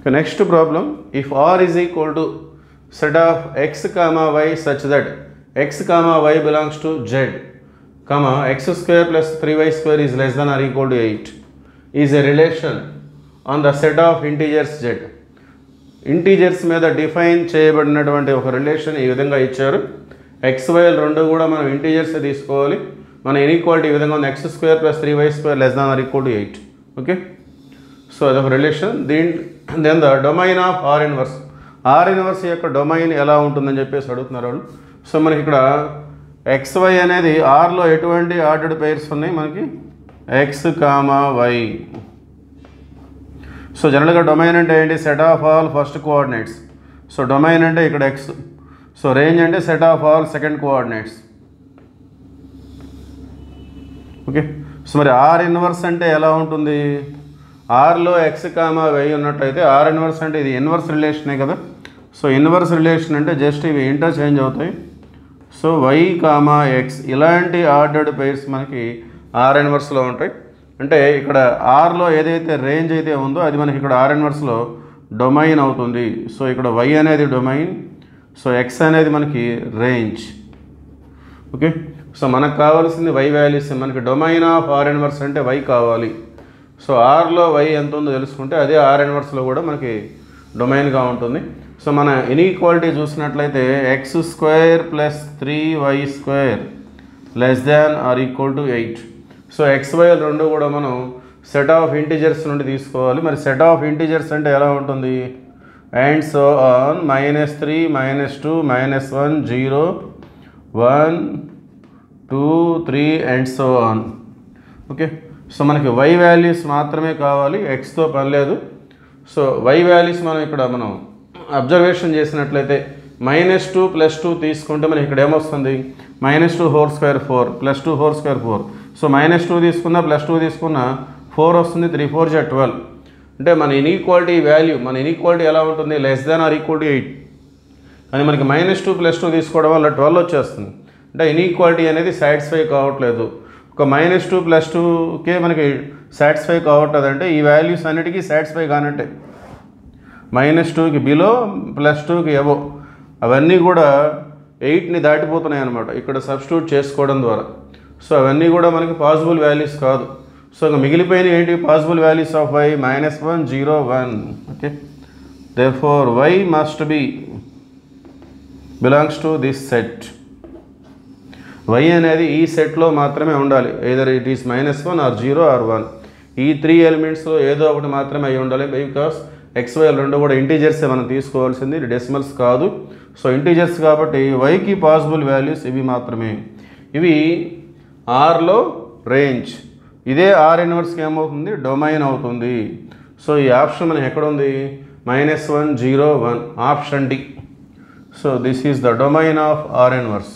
Next problem, if r is equal to set of x comma y such that x comma y belongs to z comma x square plus 3y square is less than or equal to 8 is a relation on the set of integers z. Integers మీద define చేయబడినటువంటి ఒక relation ఈ విధంగా ఇచ్చారు. xyలు రెండు కూడా మనం integers తీసుకోవాలి. మన ఇన్ఈక్వాలిటీ ఈ విధంగా ఉంది, x square plus 3y square less than or equal to 8. Okay, so అదొక relation. Then the domain of R inverse, R inverse యొక్క డొమైన్ ఎలా ఉంటుందని చెప్పేసి అడుగుతున్నారు వాళ్ళు. సో మనకి ఇక్కడ xy అనేది ఆర్లో ఎటువంటి ఆర్డర్డ్ పెయిర్స్ ఉన్నాయి, మనకి x కామా y. సో జనరల్గా డొమైన్ అంటే ఏంటి, set of all first coordinates. So domain అంటే ఇక్కడ x, సో రేంజ్ అంటే set of all second coordinates. Okay, so మరి ఆర్ ఇన్వర్స్ అంటే ఎలా ఉంటుంది, ఆర్లో x కామా y ఉన్నట్లయితే ఆర్ ఇన్వర్స్ అంటే ఇది ఇన్వర్స్ రిలేషనే కదా. సో ఇన్వర్స్ రిలేషన్ అంటే జస్ట్ ఇవి ఇంటర్చేంజ్ అవుతాయి. సో y కామా x ఇలాంటి ఆర్డర్డ్ పెయిర్స్ మనకి ఆర్ ఇన్వర్స్లో ఉంటాయి. అంటే ఇక్కడ ఆర్లో ఏదైతే రేంజ్ అయితే ఉందో అది మనకి ఇక్కడ ఆర్ ఇన్వర్స్లో డొమైన్ అవుతుంది. సో ఇక్కడ y అనేది డొమైన్, సో x అనేది మనకి రేంజ్. ఓకే, సో మనకు కావాల్సింది y వాల్యూస్, మనకి డొమైన్ ఆఫ్ ఆర్ ఇన్వర్స్ అంటే y కావాలి. సో ఆర్లో y ఎంత ఉందో తెలుసుకుంటే అదే ఆర్ ఇన్వర్స్లో కూడా మనకి డొమైన్గా ఉంటుంది. సో మన ఇన్ఈక్వాలిటీ చూసినట్లయితే x square plus 3y square less than or equal to 8. So xy రెండు కూడా మనం సెట్ ఆఫ్ ఇంటీజర్స్ నుండి తీసుకోవాలి. మరి సెట్ ఆఫ్ ఇంటీజర్స్ అంటే ఎలా ఉంటుంది, and so on -3 -2 -1 0 1 2 3 and so on. Okay, so మనకి y వాల్యూస్ మాత్రమే కావాలి, xతో పని లేదు. సో y వాల్యూస్ మనం ఇక్కడ మనం అబ్జర్వేషన్ చేసినట్లయితే -2 + 2 తీసుకుంటే మనకి ఇక్కడ ఏమొస్తుంది, -2 whole square 4 + 2 whole square 4. So -2 తీసుకున్నా +2 తీసుకున్నా 4 వస్తుంది, 3 4 = 12. అంటే మన ఇన్ఈక్వాలిటీ వాల్యూ, మన ఇన్ఈక్వాలిటీ ఎలా ఉంటుంది, less than or equal to 8. కానీ మనకి -2 + 2 తీసుకోవడం వల్ల 12 వచ్చేస్తుంది. అంటే ఇన్ఈక్వాలిటీ అనేది సాటిస్ఫై కావట్లేదు. ఒక -2 + 2కే మనకి సాటిస్ఫై కావట్లేదు అంటే ఈ వాల్యూస్ అన్నిటికీ సాటిస్ఫై కానట్టే. -2కి బిలో +2కి ఎబో అవన్నీ కూడా 8ని దాటిపోతున్నాయి అన్నమాట ఇక్కడ సబ్స్టిట్యూట్ చేసుకోవడం ద్వారా. సో అవన్నీ కూడా మనకి పాసిబుల్ వాల్యూస్ కాదు. సో ఇంకా మిగిలిపోయిన ఏంటి, possible values of y -1 0 1. Okay, therefore y must be belongs to this set. y అనేది ఈ సెట్లో మాత్రమే ఉండాలి, either it is -1 or 0 or 1. ఈ 3 ఎలిమెంట్స్లో ఏదో ఒకటి మాత్రమే అయి ఉండాలి. బికాస్ xy రెండు కూడా ఇంటీజర్సే మనం తీసుకోవాల్సింది, డెసిమల్స్ కాదు. సో ఇంటీజర్స్ కాబట్టి yకి పాసిబుల్ వాల్యూస్ ఇవి మాత్రమే. ఇవి ఆర్లో రేంజ్, ఇదే ఆర్ ఇన్వర్స్కి ఏమవుతుంది, డొమైన్ అవుతుంది. సో ఈ ఆప్షన్ మనకి ఎక్కడ ఉంది, -1 0 1 option D. So this is the domain of R inverse.